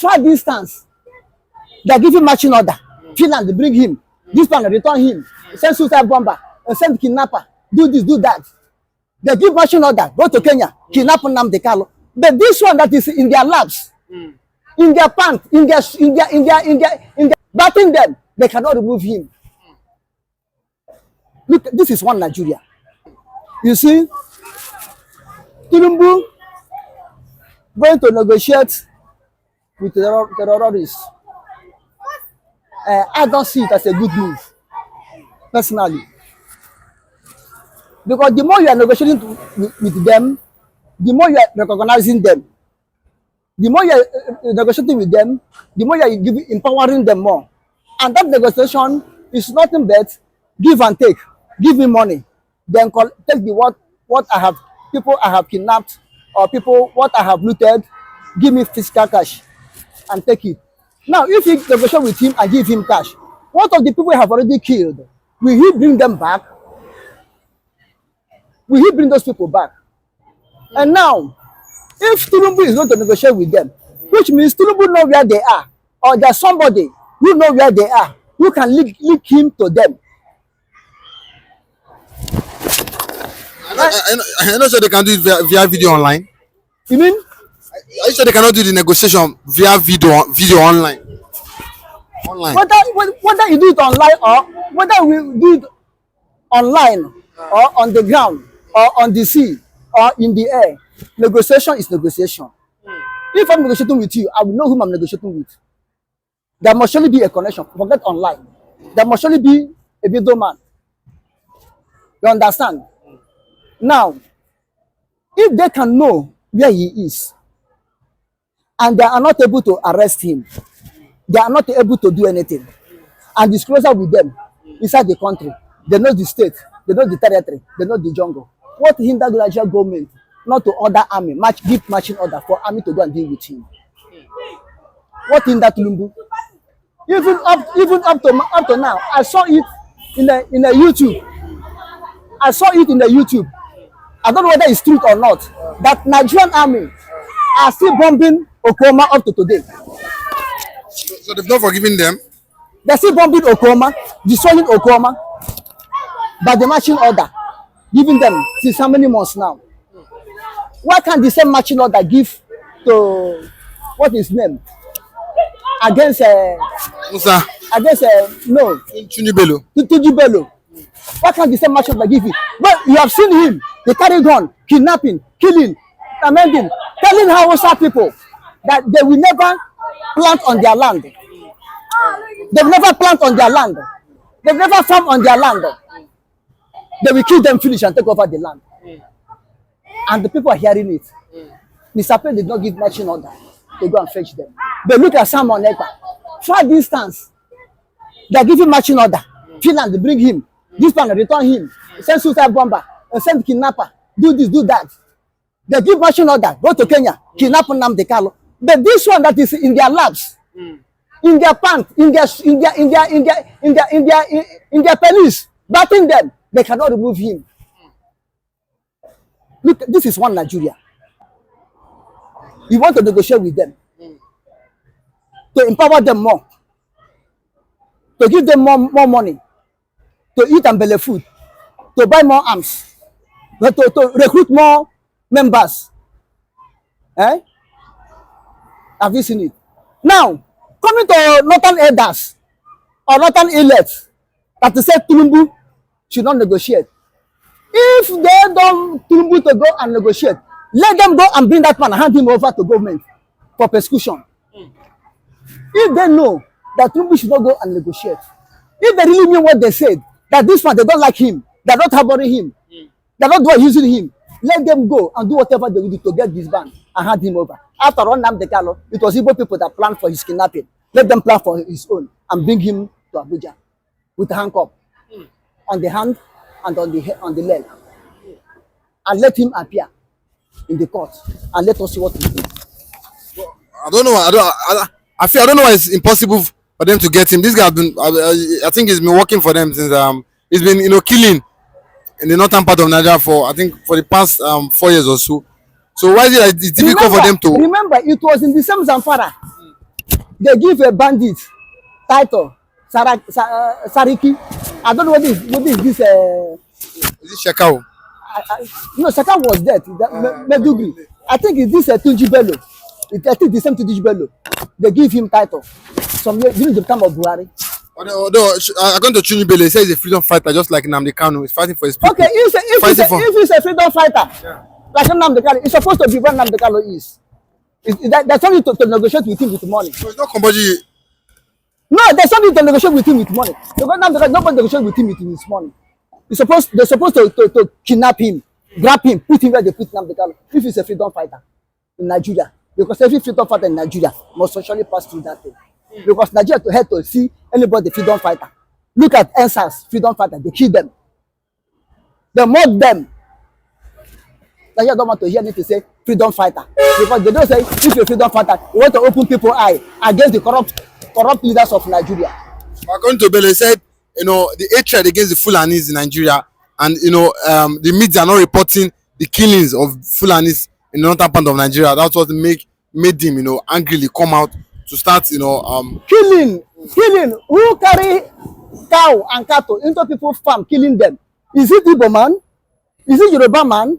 far distance. They give him marching order. Finland, they bring him. This one, return him. Send suicide bomber. Send kidnapper. Do this, do that. They give marching order. Go to Kenya. Kidnap Nnamdikanu. But this one that is in their labs, in their pants, in their batting them, they cannot remove him. Look, this is one Nigeria. You see, Tinubu going to negotiate with terrorists. I don't see it as a good move, personally. Because the more you are negotiating with them, the more you are recognizing them. The more you are negotiating with them, the more you are empowering them more. And that negotiation is nothing but give and take. Give me money, then take the what I have, people I have kidnapped, or people what I have looted, give me fiscal cash and take it. Now, if you negotiate with him and give him cash, what of the people you have already killed? Will he bring them back? Will he bring those people back? And now, if Tinubu is going to negotiate with them, which means Tinubu know where they are, or there's somebody who know where they are, who can link him to them. I know sure they can do it via video online. You mean? Are you sure they cannot do the negotiation via video online? Whether you do it online or whether we do it online or on the ground or on the sea or in the air, negotiation is negotiation. If I'm negotiating with you, I will know whom I'm negotiating with. There must surely be a connection. Forget online. There must surely be a middleman. You understand? Now, if they can know where he is, and they are not able to arrest him, they are not able to do anything, and it's closer with them inside the country, they know the state, they know the territory, they know the jungle. What hinder the Nigerian government not to order army, give marching order for army to go and deal with him? What hinder Tinubu? Even up to now, I saw it in a YouTube. I saw it in the YouTube. I don't know whether it's true or not, that Nigerian army are still bombing Oklahoma up to today. So they've not forgiven them? They're still bombing Oklahoma, destroying Oklahoma by the marching order, giving them since how many months now? Why can't the same marching order give to, what is his name? Against Turji Bello. Why can't the same marching order give it? But you have seen him. They carry gun, kidnapping, killing, amending, telling Hausa people that they will never plant on their land. They will never plant on their land. They will never farm on their land. They will kill them, finish, and take over the land. And the people are hearing it. Mr. Payne did not give marching order to go and fetch them. But look at Sam on ekpa. Far distance. They are giving marching order. Finland, they bring him. This one, return him. Send suicide bomber. Send kidnapper. Do this, do that. They give marching order. Go to Kenya. Kidnap Nnamdikanu. But this one that is in their labs, in their pants, in their police, batting them, they cannot remove him. Look, this is one Nigeria. You want to negotiate with them, to empower them more, to give them more money, to eat and belly food, to buy more arms, to recruit more members. Eh? Have you seen it? Now, coming to northern elders or northern elites that say Tinubu should not negotiate. If they don't Tinubu to go and negotiate, let them go and bring that man and hand him over to government for persecution. If they know that Tinubu should not go and negotiate, if they really mean what they said, that this one, they don't like him, they're not harboring him, they're not using him, let them go and do whatever they will do to get this man and hand him over. After all, Nnamdikanu, it was Igbo people that planned for his kidnapping. Let them plan for his own and bring him to Abuja with a handcuff on the hand and on the leg, and let him appear in the court and let us see what he do. I don't know. I don't know why it's impossible for them to get him. This guy has been, I think he's been working for them since he's been killing in the northern part of Nigeria for the past 4 years or so. So why is it difficult for them to? Remember, it was in the same Zamfara They give a bandit title, Sariki. I don't know what is this. Is it Shekau? No, Saka was dead. Medugri. I think it's this Turji Bello. I think the same Turji Bello. They give him title. Some years during the time of Buhari. Although according to Tinubu, he says he's a freedom fighter, just like Nnamdikanu. He's fighting for his people. Okay, if he's a freedom fighter, yeah, like Nnamdikanu, it's supposed to be what Nnamdikanu is. There's something to negotiate with him with money. So it's not compulsory. No, there's something to negotiate with him with money. Because Nnamdikanu, nobody negotiate with him with his money. They're supposed to kidnap him, grab him, put him where they put Nnamdikanu. If he's a freedom fighter in Nigeria, because every freedom fighter in Nigeria must socially pass through that thing. Because Nigeria to help to see anybody freedom fighter. Look at NSAS freedom fighter, they kill them. They mock them. Nigeria don't want to hear anything to say freedom fighter. Because they don't say if you're a freedom fighter, you want to open people's eye against the corrupt leaders of Nigeria. According to Bello, he said, the hatred against the Fulanis in Nigeria, and the media are not reporting the killings of Fulanis in the northern part of Nigeria. That's what made him, angrily come out to start, killing. Who carry cow and cattle into people's farm, killing them? Is it Igbo man? Is it Yoruba man?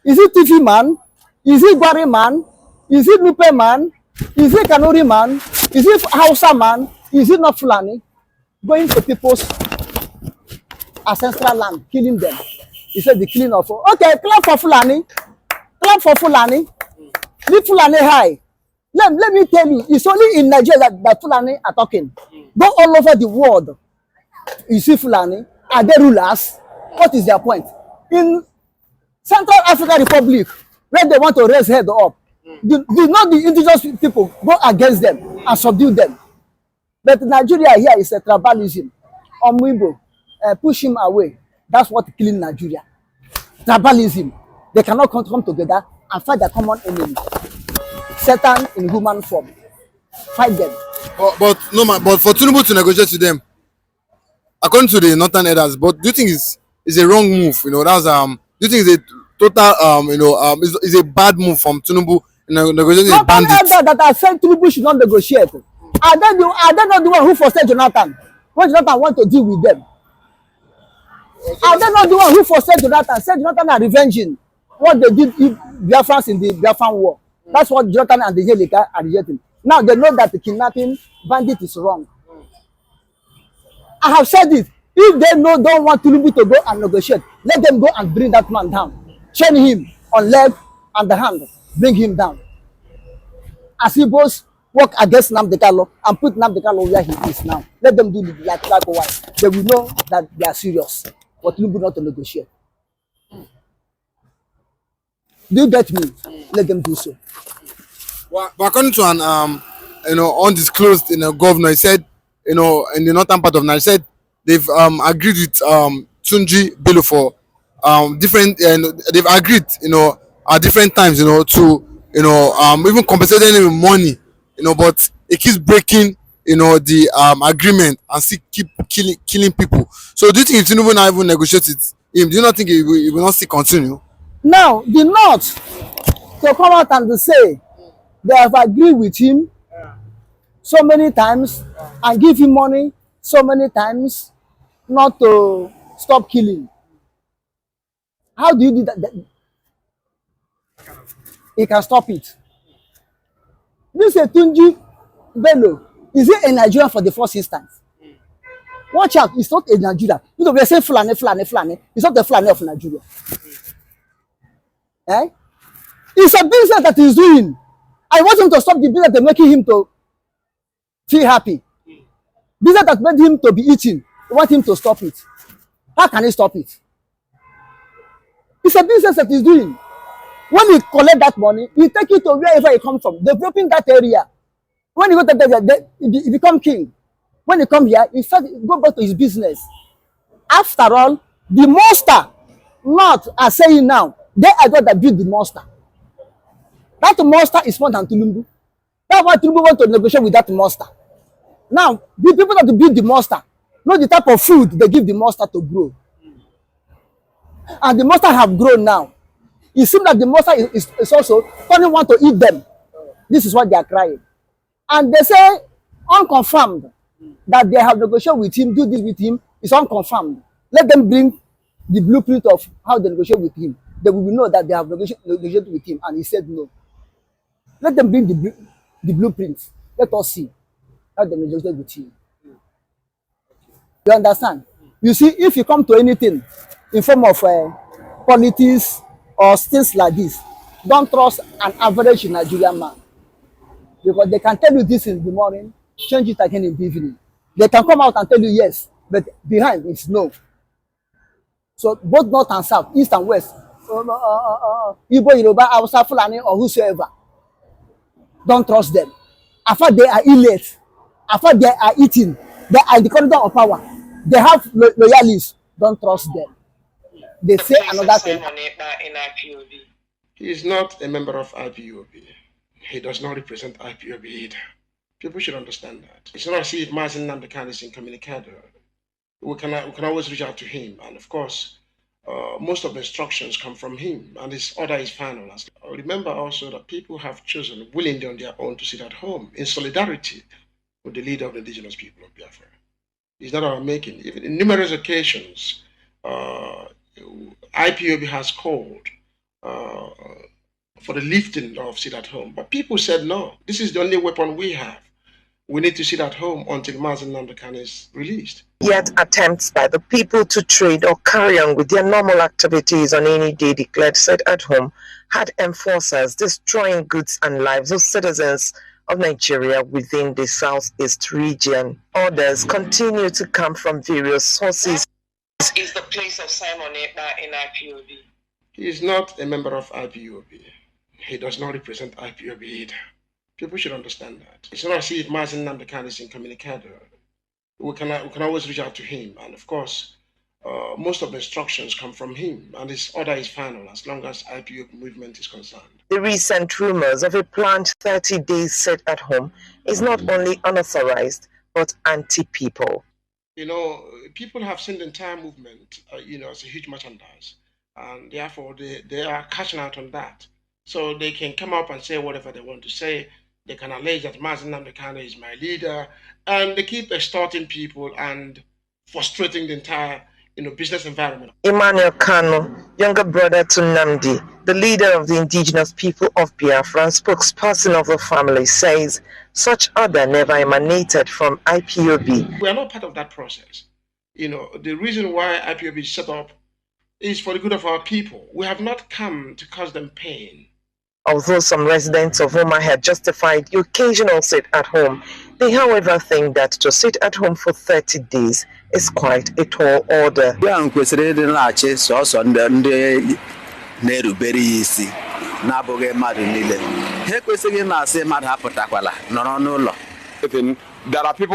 Is it Tifi man? Is it Gwari man? Is it Nupe man? Is it Kanuri man? Is it Hausa man? Is it not Fulani? Going to people's ancestral land, killing them. He said the killing of... Okay, clap for Fulani. Clap for Fulani. Leave Fulani high. Let me tell you, it's only in Nigeria that Fulani are talking. Go all over the world. You see Fulani. Are they rulers? What is their point? In Central African Republic, where they want to raise head up, do not the indigenous people go against them and subdue them. But Nigeria here is a tribalism. Omwibo, push him away. That's what killing Nigeria. Tribalism. They cannot come together and fight their common enemy. Satan in human form. Fight them. But for Tinubu to negotiate with them, according to the northern elders, but do you think it's a wrong move? That's do you think it's a total is a bad move from Tinubu negotiating with bandits? That I said Tinubu should not negotiate. Are they not the one who frustrated Jonathan when Jonathan want to deal with them? Are they not the one who frustrated Jonathan? Said Jonathan are revenging what they did Biafrans in the Biafran war. That's what Jonathan and the Yelika are rejecting. Now they know that the kidnapping bandit is wrong. I have said it. If they don't want Tinubu to go and negotiate, let them go and bring that man down. Chain him on leg and the hand. Bring him down. As he both work against Nnamdikanu and put Nnamdikanu where he is now. Let them do it likewise. They will know that they are serious. But Tinubu not to negotiate. Do you get me? Let them do so. Well, but according to an undisclosed governor, he said, in the northern part of Nigeria, said they've agreed with Turji Bello for different, they've agreed, at different times, to even compensating him with money, but it keeps breaking, the agreement and still keep killing people. So do you think if Tinubu not even negotiate with him, do you not think it will not still continue? Now the North to come out and say they have agreed with him so many times and give him money so many times not to stop killing. How do you do that? He can stop it. This is Turji Bello. Is it a Nigerian for the first instance? Watch out, it's not a Nigerian. We say Fulani. It's not the Fulani of Nigeria. Eh? It's a business that he's doing. I want him to stop the business that making him to feel happy. Business that made him to be eating. I want him to stop it. How can he stop it? It's a business that he's doing. When he collect that money, he take it to wherever he comes from, developing that area. When he go to that area, he become king. When he come here, he go back to his business. After all, the monster, not as saying now, they are the that build the monster. That monster is more than Tinubu. That's why Tinubu want to negotiate with that monster. Now, the people that build the monster know the type of food they give the monster to grow. And the monster have grown now. It seems that the monster is also turning want to eat them. This is what they are crying. And they say unconfirmed, that they have negotiated with him, do this with him, is unconfirmed. Let them bring the blueprint of how they negotiate with him. They will know that they have negotiated with him and he said no. Let them bring the blueprint. Let us see how they negotiated with him. You understand? You see, if you come to anything in form of politics or things like this, don't trust an average Nigerian man. Because they can tell you this in the morning, change it again in the evening. They can come out and tell you yes, but behind it's no. So both north and south, east and west, Igbo, Yoruba, Hausa, Fulani, or whosoever, don't trust them. After they are elite, after they are eating, they are in the corridor of power. They have loyalists. Don't trust them. They say another thing. He is not a member of IPOB. He does not represent IPOB either. People should understand that. It's not as if Nnamdikanu is incommunicado. We can always reach out to him. And of course, most of the instructions come from him. And his order is final. Remember also that people have chosen willingly on their own to sit at home in solidarity with the leader of the indigenous people of Biafra. It's not our making. Even in numerous occasions, IPOB has called for the lifting of sit at home. But people said, no, this is the only weapon we have. We need to sit at home until Nnamdikanu is released. Yet attempts by the people to trade or carry on with their normal activities on any day declared sit at home had enforcers destroying goods and lives of citizens of Nigeria within the southeast region. Orders continue to come from various sources. Is the place of Simon Ekpa in IPOB? He is not a member of IPOB. He does not represent IPOB either. People should understand that. It's not as if Nnamdikanu is incommunicado. We can always reach out to him. And of course, most of the instructions come from him. And his order is final as long as IPOB movement is concerned. The recent rumors of a planned 30 days sit at home is not only unauthorized, but anti-people. You know, people have seen the entire movement, as a huge merchandise. And therefore, they are cashing out on that. So they can come up and say whatever they want to say. They can allege that Nnamdikanu is my leader. And they keep extorting people and frustrating the entire business environment. Emmanuel Kanu, younger brother to Nnamdi, the leader of the indigenous people of Biafra and spokesperson of the family, says such order never emanated from IPOB. We are not part of that process. The reason why IPOB is set up is for the good of our people. We have not come to cause them pain. Although some residents of Roma had justified the occasional sit at home, they however think that to sit at home for 30 days is quite a tall order. There are people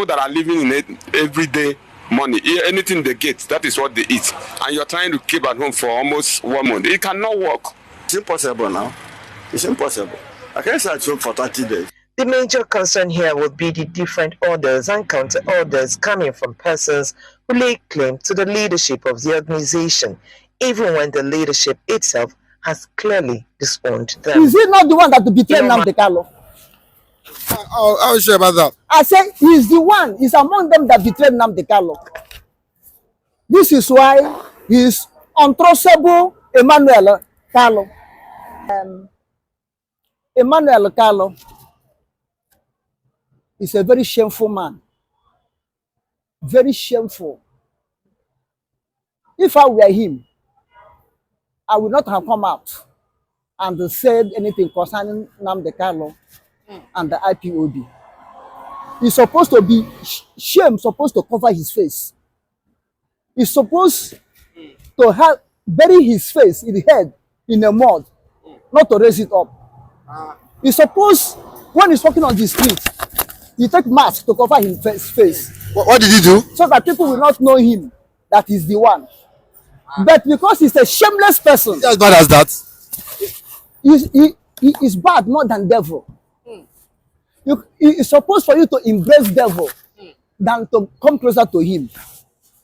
that are living in it every day. Money, anything they get, that is what they eat. And you're trying to keep at home for almost 1 month. It cannot work. It's impossible now. It's impossible. I can't stay at home for 30 days. The major concern here would be the different orders and counter-orders coming from persons who lay claim to the leadership of the organization, even when the leadership itself has clearly disowned them. Is he not the one that betrayed Nnamdikanu? I was sure about that. I say he's the one. He's among them that betrayed Nnamdikanu. This is why he's untrustable Emmanuel Kanu. Emmanuel Kanu is a very shameful man. Very shameful. If I were him, I would not have come out and said anything concerning Nnamdikanu and the IPOB. He's supposed to be shame, supposed to cover his face. He's supposed to bury his face in the head in the mud, not to raise it up. He's supposed, when he's walking on the street, he take mask to cover his face. What did he do? So that people will not know him, that he's the one. But because he's a shameless person. He's as bad as that. He is bad more than devil. It's supposed for you to embrace devil than to come closer to him.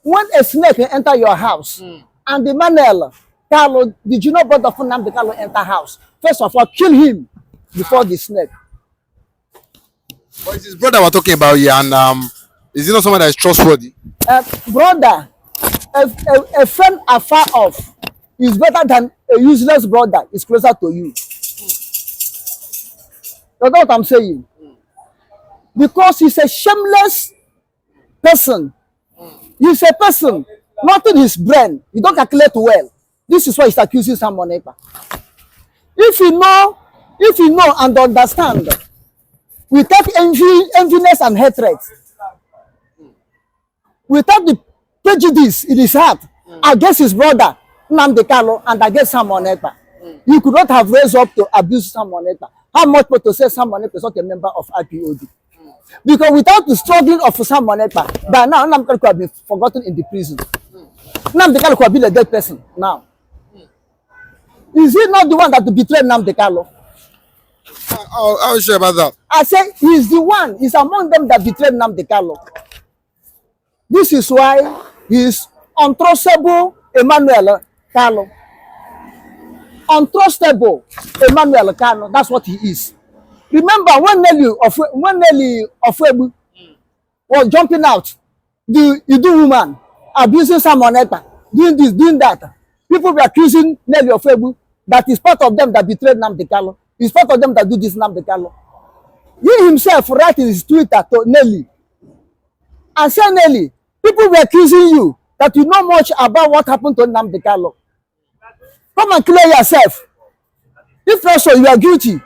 When a snake enter your house, and Emmanuel Kanu, did you know brother of Nnamdikanu enter house? First of all, kill him before the snake. But it's his brother we're talking about here, and is he not someone that is trustworthy? Brother, a friend afar off is better than a useless brother is closer to you. That's what I'm saying. Because he's a shameless person. He's a person, not in his brain. He don't calculate well. This is why he's accusing someone. If you know and understand, without enviness and hatred, without the prejudice in his heart against his brother Nnamdikanu and against someone else, you could not have raised up to abuse someone else. How much more to say someone else is not a member of IPOB? Because without the struggling of someone else, by now Nnamdikanu could have been forgotten in the prison. Nnamdikanu could have been a dead person now. Is he not the one that betrayed Nnamdikanu? How sure about that? I say he's the one. He's among them that betrayed Nnamdikanu. This is why he's untrustable Emmanuel Kanu. Untrustable Emmanuel Kanu. That's what he is. Remember when Nelly Ofebu was jumping out, the Idu woman abusing someone else, doing this, doing that. People were accusing Nelly Ofebu that is part of them that betrayed Nnamdikanu. He's part of them that do this Nnamdikanu. He himself writes in his Twitter to Nelly and say, Nelly, people were accusing you that you know much about what happened to Nnamdikanu. Come and clear yourself. If not so, you are guilty.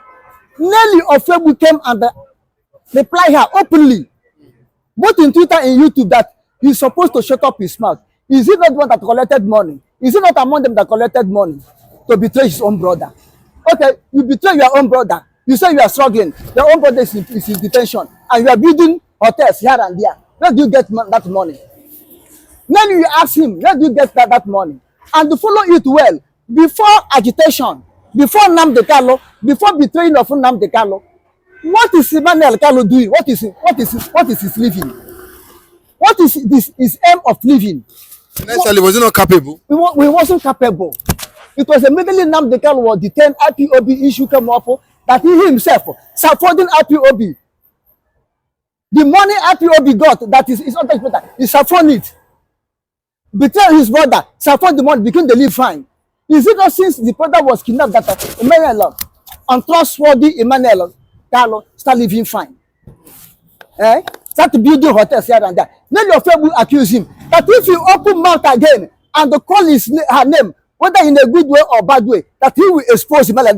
Nelly Ofebu came and replied her openly, both in Twitter and YouTube, that he's supposed to shut up his mouth. Is he not the one that collected money? Is he not among them that collected money to betray his own brother? Okay, you betray your own brother. You say you are struggling. Your own brother is in detention, and you are building hotels here and there. Where do you get that money? Then you ask him, where do you get that money? And to follow it well, before agitation, before Nnamdikanu, before betraying of Nnamdikanu, what is Emmanuel Kanu doing? What is his living? What is his aim of living? Initially, was he not capable? He wasn't capable. It was immediately Nnamdikanu was detained, IPOB issue came up that he himself supporting IPOB. The money IPOB got, that is not important, he supported it. Betray his brother, support the money, became the live fine. Is it not since the brother was kidnapped that Emmanuel, untrustworthy Emmanuel Kanu, start living fine? Start building hotels here and there. Then your friend will accuse him that if you open mouth again and call her name, whether in a good way or bad way, that he will expose Emmanuel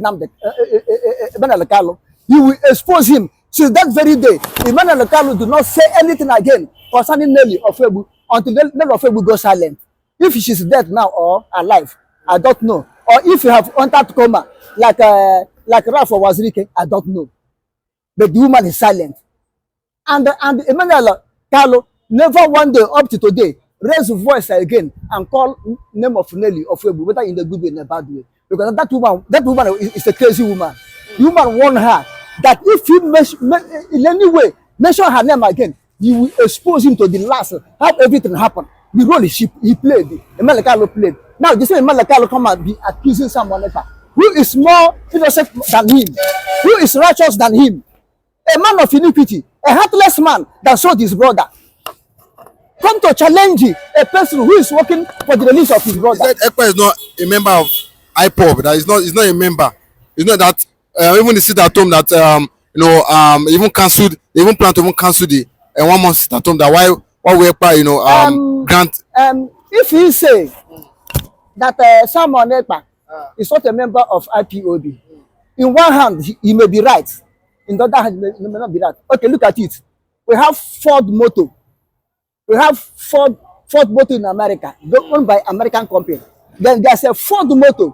Kanu. He will expose him. Since that very day, Emmanuel Kanu do not say anything again concerning Nelly Ofebu until Nelly Ofebu goes silent. If she's dead now or alive, I don't know. Or if you have entered coma, like Ralph or Wazirike, I don't know. But the woman is silent. And Emmanuel Kanu never one day up to today raise his voice again and call name of Nelly Ofebu, whether in a good way or in a bad way. Because that woman is a crazy woman. The woman warned her that if he in any way mention her name again, you will expose him to the last, how everything happened. The role he played, Emmanuel Kanu played. Now, the same Emmanuel Kanu come and be accusing someone else who is more innocent than him, who is righteous than him, a man of iniquity, a heartless man that sold his brother. Come to challenge a person who is working for the release of his brother. He said ekpa is not a member of IPOB. That is not a member. It's not that even the sit at home that even cancelled. They even plan to even cancel the 1 month sit at home. That why we ekpa grant. If he say that someone ekpa is not a member of IPOB, in one hand he may be right, in the other hand he may not be right. Okay, look at it. We have Ford Motor. We have Ford Motor in America, owned by American company. Then there's a Ford Motor,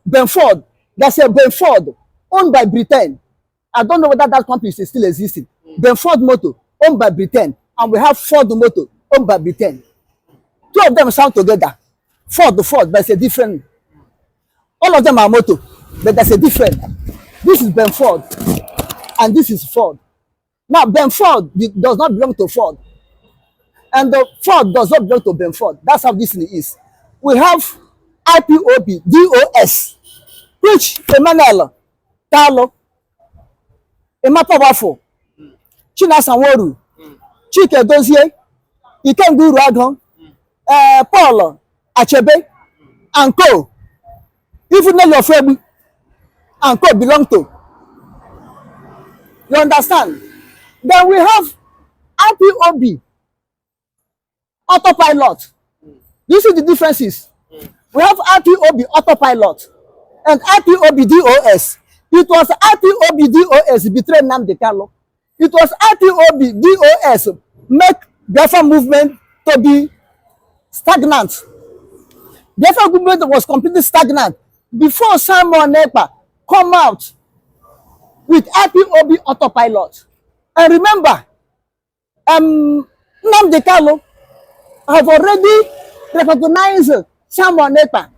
Ben Ford. There's a Ben Ford owned by Britain. I don't know whether that company is still existing. Ben Ford Motor owned by Britain, and we have Ford Motor owned by Britain. Two of them sound together. Ford, but it's a different. All of them are motor, but there's a different. This is Ben Ford, and this is Ford. Now, Ben Ford does not belong to Ford. And the Ford does not belong to Ben Ford. That's how this thing is. We have IPOB, DOS, which Emmanuel Kanu, Emma Powerful, Chinasa Nworu, Chike Dozie, Ikengu Uruaghan, Paul Achebe, and co. Even though your friend and co belong to. You understand? Then we have IPOB, autopilot. You see the differences. We have IPOB autopilot and IPOB DOS. It was IPOB DOS betrayed Nnamdi. It was IPOB DOS make Biafra movement to be stagnant. Biafra movement was completely stagnant before Simon Ekpa come out with IPOB autopilot. And remember, Nnamdi have already recognized Simon Ekpa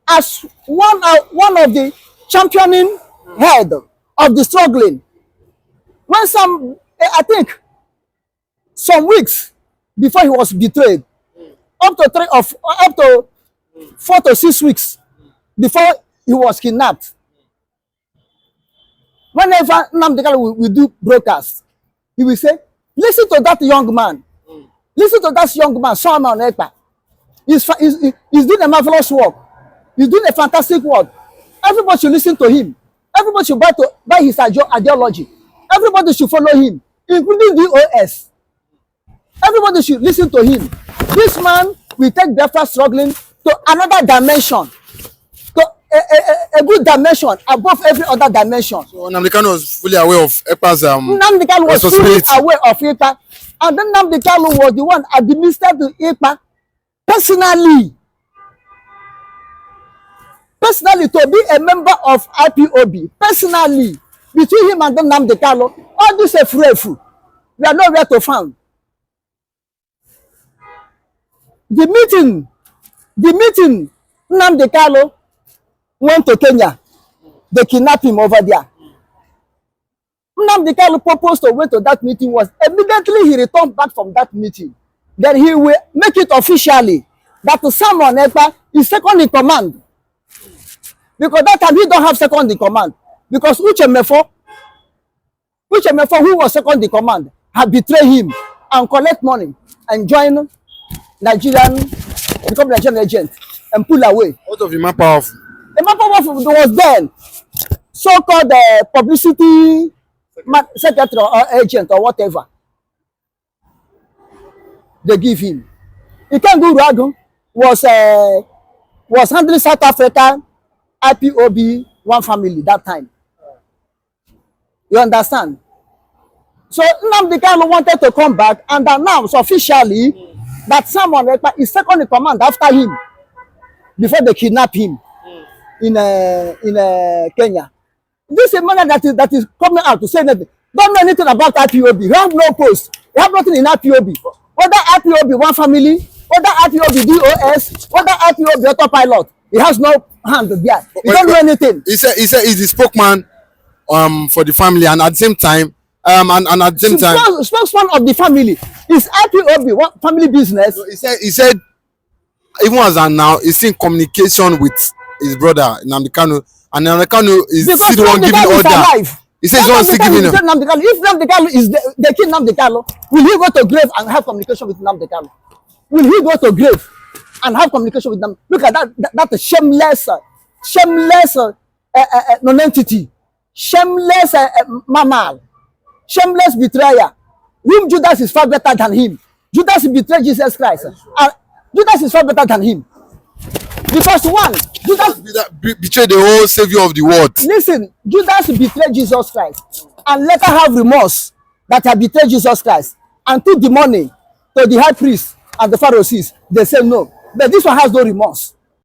as one of the championing head of the struggling. When I think some weeks before he was betrayed, up to 4 to 6 weeks before he was kidnapped. Whenever Nnamdi will do broadcast, he will say, listen to that young man. Listen to that young man, Simon Ekpa. He's doing a marvelous work. He's doing a fantastic work. Everybody should listen to him. Everybody should buy his ideology. Everybody should follow him, including DOS. Everybody should listen to him. This man will take Biafra struggling to another dimension, to a good dimension above every other dimension. So Nnamdi was fully aware of Ekpa's Nnamdi was fully aware of Ekpa, and then Nnamdi was the one administered to Ekpa personally. Personally, to be a member of IPOB, personally, between him and Nnamdi, all this is free. We are nowhere to find. The meeting, Nnamdi went to Kenya. They kidnapped him over there. Nnamdi proposed to went to that meeting was immediately he returned back from that meeting. Then he will make it officially that Simon Ekpa is second in command. Because that time he don't have second in command. Because Uche Mefo, who was second in command, had betrayed him and collect money and join become Nigerian agent and pull away. Out of Imam Powerful. Imam Powerful was then so-called publicity secretary or agent or whatever. They give him. Ikengu Uruaghan was handling South Africa IPOB one family that time. You understand? So Nnamdi wanted to come back and announce officially that Simon Ekpa is second in command after him before they kidnap him in Kenya. This is a man that is coming out to say that don't know anything about IPOB. You have no post. You have nothing in IPOB. Whether IPOB one family, whether IPOB DOS, whether IPOB autopilot, he has no hand there. He don't know anything. He said he's the spokesman for the family, and at the same time spokesman of the family is IPOB one family business. So he said even as of now he's in communication with his brother Nnamdi, and Nnamdi is still the one giving order. He says he's the one still giving him. If Nnamdi is they kill Nnamdi, will he go to grave and have communication with Nnamdi? Will he go to grave and have communication with them? Look at that shameless non-entity, shameless mammal, shameless betrayer, whom Judas is far better than him. Judas betrayed Jesus Christ. Judas is far better than him. Because one, Judas betrayed the whole savior of the world. Listen, Judas betrayed Jesus Christ and later have remorse that he betrayed Jesus Christ and took the money to the high priest and the Pharisees. They say no. But this one has no remorse.